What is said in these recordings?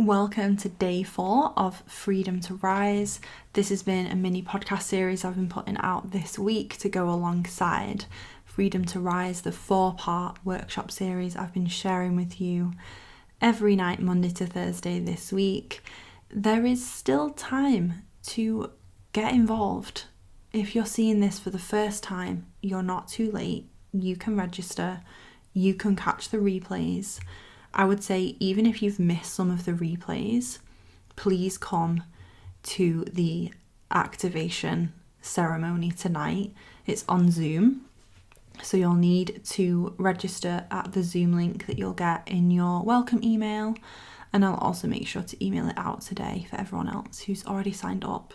Welcome to day 4 of Freedom to Rise. This has been a mini podcast series I've been putting out this week to go alongside Freedom to Rise, the 4-part workshop series I've been sharing with you every night, Monday to Thursday this week. There is still time to get involved. If you're seeing this for the first time, you're not too late. You can register, you can catch the replays. I would say even if you've missed some of the replays, please come to the activation ceremony tonight. It's on Zoom, so you'll need to register at the Zoom link that you'll get in your welcome email, and I'll also make sure to email it out today for everyone else who's already signed up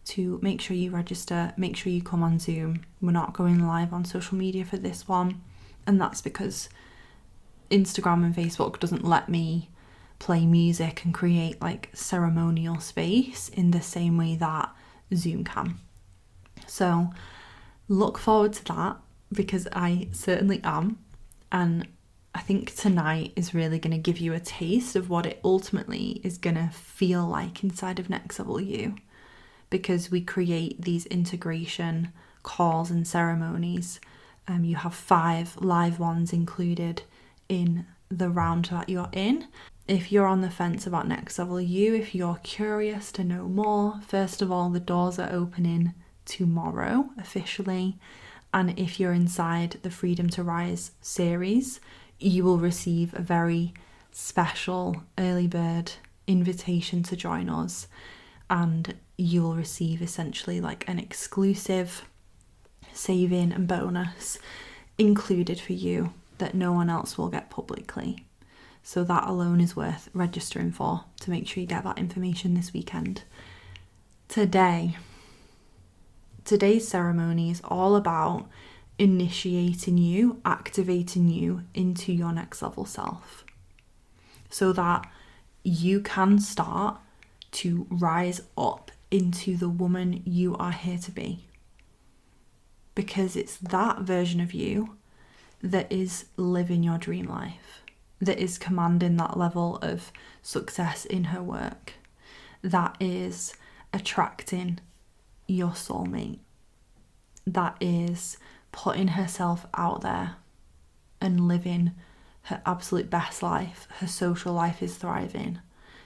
to make sure you register, make sure you come on Zoom. We're not going live on social media for this one, and that's because Instagram and Facebook doesn't let me play music and create like ceremonial space in the same way that Zoom can. So look forward to that, because I certainly am. And I think tonight is really going to give you a taste of what it ultimately is going to feel like inside of Next Level You, because we create these integration calls and ceremonies. You have 5 live ones included in the round that you're in. If you're on the fence about Next Level You, if you're curious to know more, first of all, the doors are opening tomorrow officially. And if you're inside the Freedom to Rise series, you will receive a very special early bird invitation to join us. And you will receive essentially like an exclusive saving and bonus included for you that no one else will get publicly. So that alone is worth registering for, to make sure you get that information this weekend. Today's ceremony is all about initiating you, activating you into your next level self, so that you can start to rise up into the woman you are here to be. Because it's that version of you that is living your dream life, that is commanding that level of success in her work, that is attracting your soulmate, that is putting herself out there and living her absolute best life. Her social life is thriving.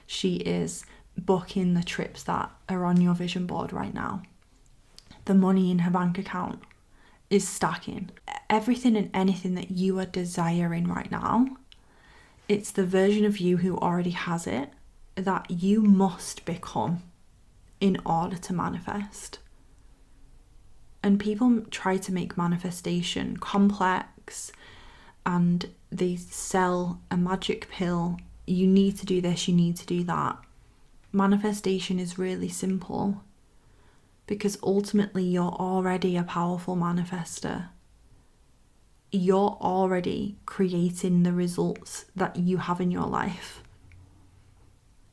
She is booking the trips that are on your vision board right now. The money in her bank account is stacking. Everything and anything that you are desiring right now, it's the version of you who already has it that you must become in order to manifest. And people try to make manifestation complex, and they sell a magic pill. You need to do this, you need to do that. Manifestation is really simple, because ultimately you're already a powerful manifester. You're already creating the results that you have in your life,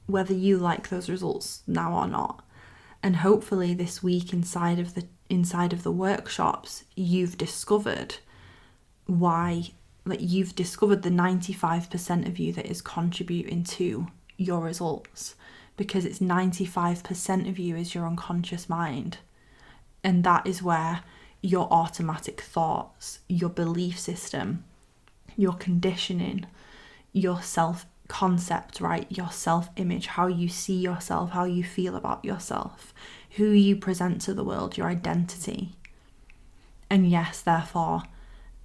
whether you like those results now or not. And hopefully this week inside of the workshops, you've discovered why, like you've discovered the 95% of you that is contributing to your results. Because it's 95% of you is your unconscious mind. And that is where your automatic thoughts, your belief system, your conditioning, your self-concept, right? Your self-image, how you see yourself, how you feel about yourself, who you present to the world, your identity. And yes, therefore,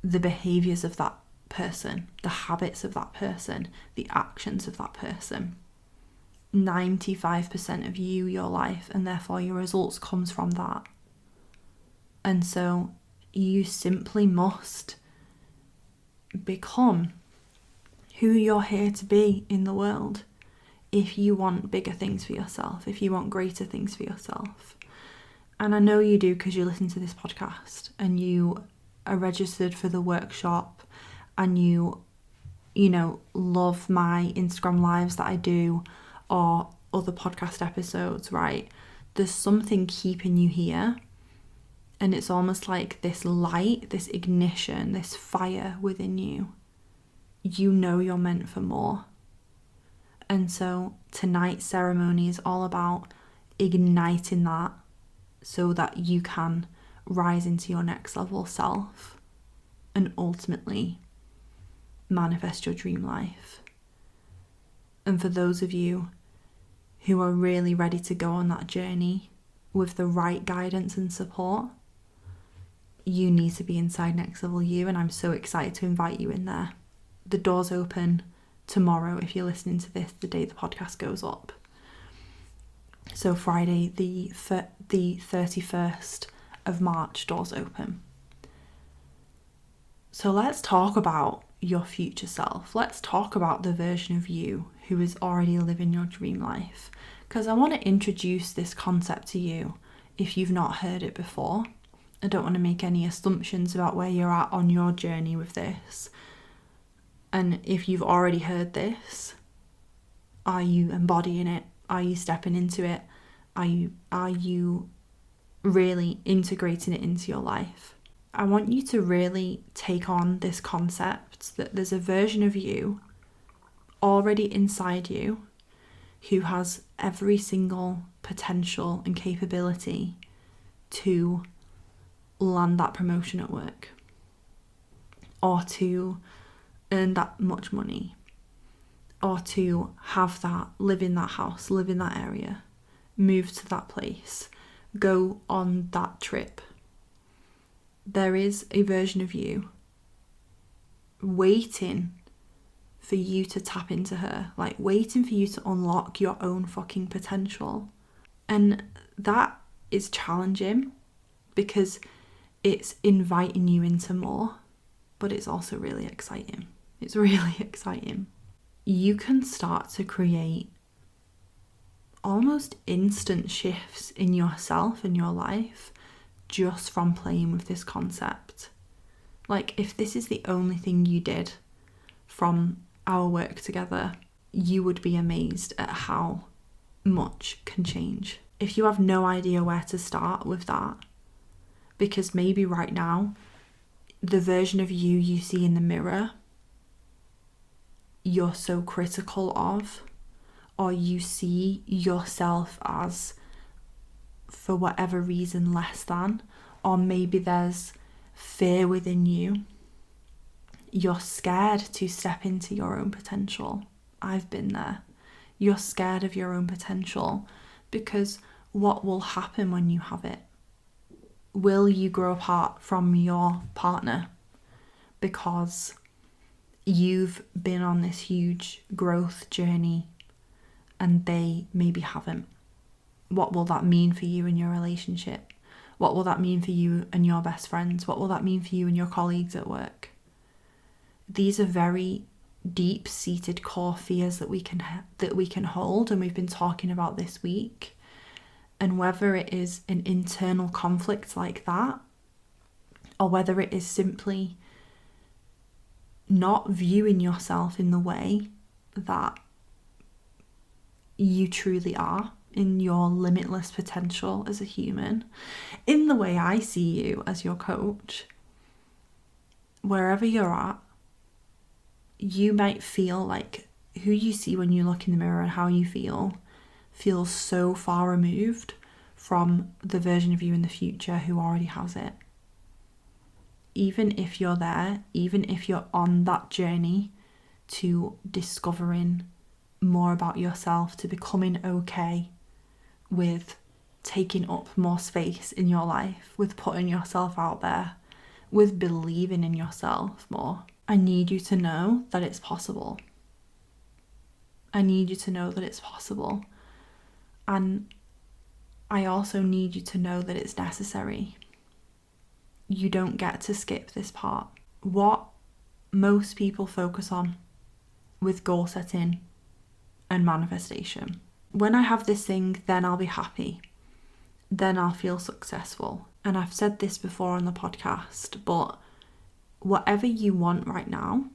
the behaviours of that person, the habits of that person, the actions of that person. 95% of you, your life, and therefore your results comes from that. And so you simply must become who you're here to be in the world if you want bigger things for yourself, if you want greater things for yourself. And I know you do, because you listen to this podcast and you are registered for the workshop, and you love my Instagram lives that I do, or other podcast episodes, right? There's something keeping you here, and it's almost like this light, this ignition, this fire within you. You know you're meant for more. And so tonight's ceremony is all about igniting that so that you can rise into your next level self and ultimately manifest your dream life. And for those of you who are really ready to go on that journey with the right guidance and support, you need to be inside Next Level You, and I'm so excited to invite you in there. The doors open tomorrow if you're listening to this the day the podcast goes up. So Friday the 31st of March, doors open. So let's talk about your future self. Let's talk about the version of you who is already living your dream life. Because I want to introduce this concept to you if you've not heard it before. I don't want to make any assumptions about where you're at on your journey with this. And if you've already heard this, are you embodying it? Are you stepping into it? Are you really integrating it into your life? I want you to really take on this concept that there's a version of you already inside you who has every single potential and capability to land that promotion at work, or to earn that much money, or to have that, live in that house, live in that area, move to that place, go on that trip. There is a version of you waiting for you to tap into her, like waiting for you to unlock your own fucking potential. And that is challenging because it's inviting you into more, but it's also really exciting. It's really exciting. You can start to create almost instant shifts in yourself and your life just from playing with this concept. Like, if this is the only thing you did from our work together, you would be amazed at how much can change. If you have no idea where to start with that, because maybe right now, the version of you see in the mirror, you're so critical of, or you see yourself as, for whatever reason, less than, or maybe there's fear within you. You're scared to step into your own potential. I've been there. You're scared of your own potential because what will happen when you have it? Will you grow apart from your partner because you've been on this huge growth journey and they maybe haven't? What will that mean for you in your relationship? What will that mean for you and your best friends? What will that mean for you and your colleagues at work? These are very deep-seated core fears that we can hold, and we've been talking about this week. And whether it is an internal conflict like that, or whether it is simply not viewing yourself in the way that you truly are, in your limitless potential as a human, in the way I see you as your coach, wherever you're at, you might feel like who you see when you look in the mirror and how you feel feels so far removed from the version of you in the future who already has it. Even if you're there, even if you're on that journey to discovering more about yourself, to becoming okay with taking up more space in your life, with putting yourself out there, with believing in yourself more, I need you to know that it's possible. I need you to know that it's possible. And I also need you to know that it's necessary. You don't get to skip this part. What most people focus on with goal setting and manifestation. When I have this thing, then I'll be happy. Then I'll feel successful. And I've said this before on the podcast, but whatever you want right now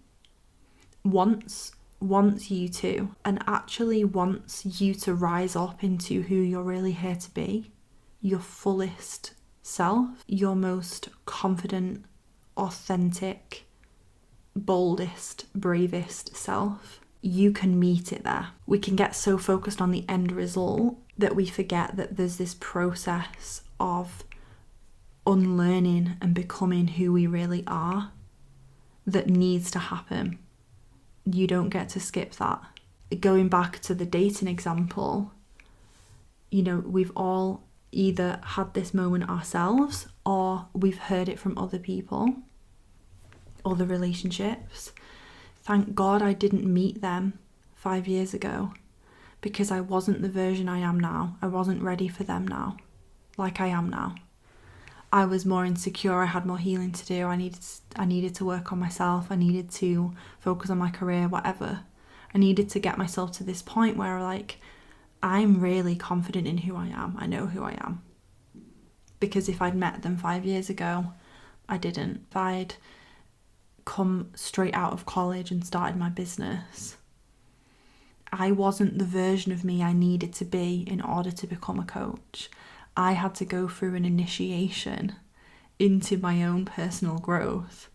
wants you to, and actually wants you to rise up into who you're really here to be, your fullest self, your most confident, authentic, boldest, bravest self. you can meet it there. We can get so focused on the end result that we forget that there's this process of unlearning and becoming who we really are that needs to happen. You don't get to skip that. Going back to the dating example, you know, we've all either had this moment ourselves or we've heard it from other people, other relationships. Thank God I didn't meet them 5 years ago, because I wasn't the version I am now. I wasn't ready for them now, like I am now. I was more insecure. I had more healing to do. I needed to work on myself. I needed to focus on my career, whatever. I needed to get myself to this point where, like, I'm really confident in who I am. I know who I am. Because if I'd met them 5 years ago, I didn't. If I'd come straight out of college and started my business, I wasn't the version of me I needed to be in order to become a coach. I had to go through an initiation into my own personal growth.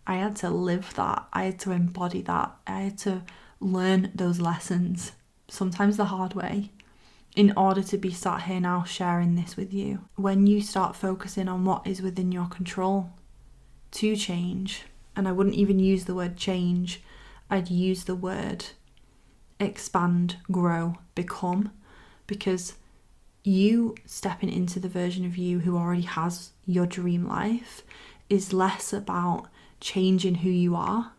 I had to live that. I had to embody that. I had to learn those lessons, sometimes the hard way, in order to be sat here now sharing this with you. When you start focusing on what is within your control to change, and I wouldn't even use the word change, I'd use the word expand, grow, become, because you stepping into the version of you who already has your dream life is less about changing who you are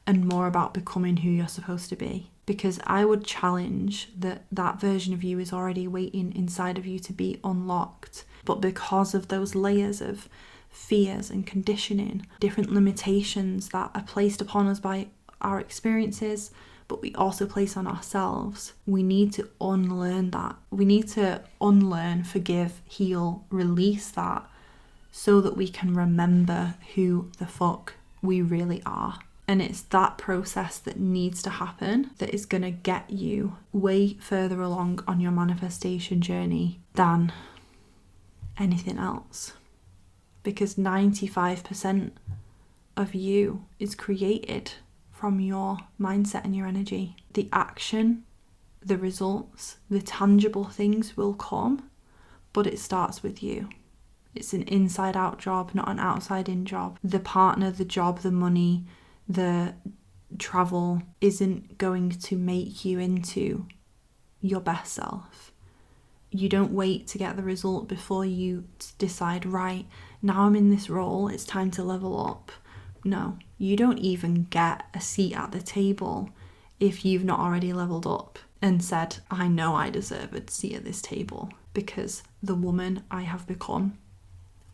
and more about becoming who you're supposed to be. Because I would challenge that version of you is already waiting inside of you to be unlocked. But because of those layers of fears and conditioning, different limitations that are placed upon us by our experiences, but we also place on ourselves, we need to unlearn that. We need to unlearn, forgive, heal, release that, so that we can remember who the fuck we really are. And it's that process that needs to happen that is going to get you way further along on your manifestation journey than anything else. Because 95% of you is created from your mindset and your energy. The action, the results, the tangible things will come, but it starts with you. It's an inside out job, not an outside in job. The partner, the job, the money, the travel isn't going to make you into your best self. You don't wait to get the result before you decide, right, now I'm in this role, it's time to level up. No, you don't even get a seat at the table if you've not already leveled up and said, I know I deserve a seat at this table, because the woman I have become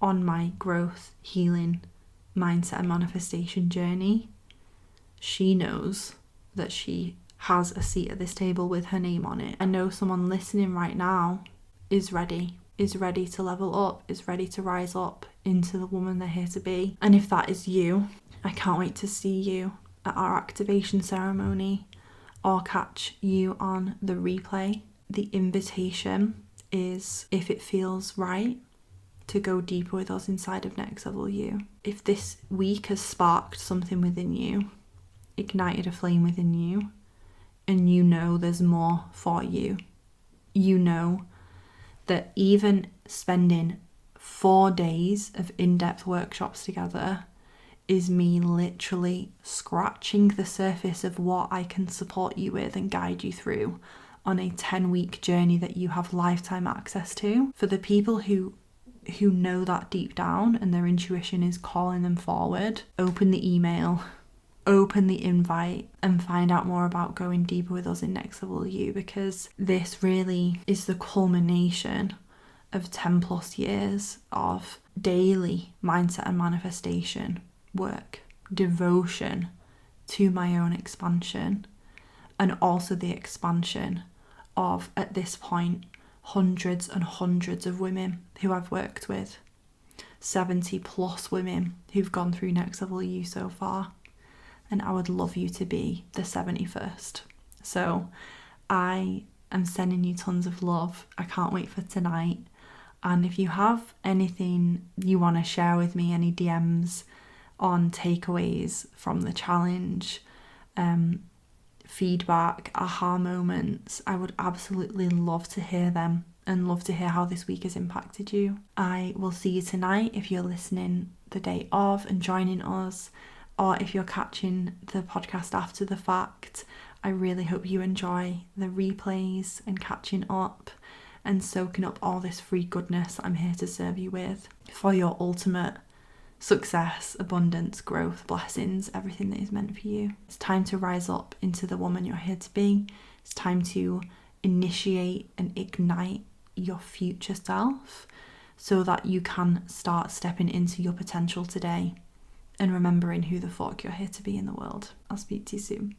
on my growth, healing, mindset and manifestation journey, she knows that she has a seat at this table with her name on it. I know someone listening right now is ready to level up, is ready to rise up into the woman they're here to be. And if that is you, I can't wait to see you at our activation ceremony or catch you on the replay. The invitation is, if it feels right, to go deeper with us inside of Next Level You. If this week has sparked something within you, ignited a flame within you, and you know there's more for you, you know that even spending 4 days of in-depth workshops together is me literally scratching the surface of what I can support you with and guide you through on a 10-week journey that you have lifetime access to. For the people who know that deep down and their intuition is calling them forward, open the email, open the invite, and find out more about going deeper with us in Next Level You, because this really is the culmination of 10 plus years of daily mindset and manifestation work, devotion to my own expansion, and also the expansion of, at this point, hundreds and hundreds of women who I've worked with, 70 plus women who've gone through Next Level You so far, and I would love you to be the 71st. So I am sending you tons of love. I can't wait for tonight. And if you have anything you want to share with me, any DMs on takeaways from the challenge, feedback, aha moments, I would absolutely love to hear them and love to hear how this week has impacted you. I will see you tonight if you're listening the day of and joining us, or if you're catching the podcast after the fact. I really hope you enjoy the replays and catching up and soaking up all this free goodness I'm here to serve you with for your ultimate success, abundance, growth, blessings, everything that is meant for you. It's time to rise up into the woman you're here to be. It's time to initiate and ignite your future self so that you can start stepping into your potential today and remembering who the fuck you're here to be in the world. I'll speak to you soon.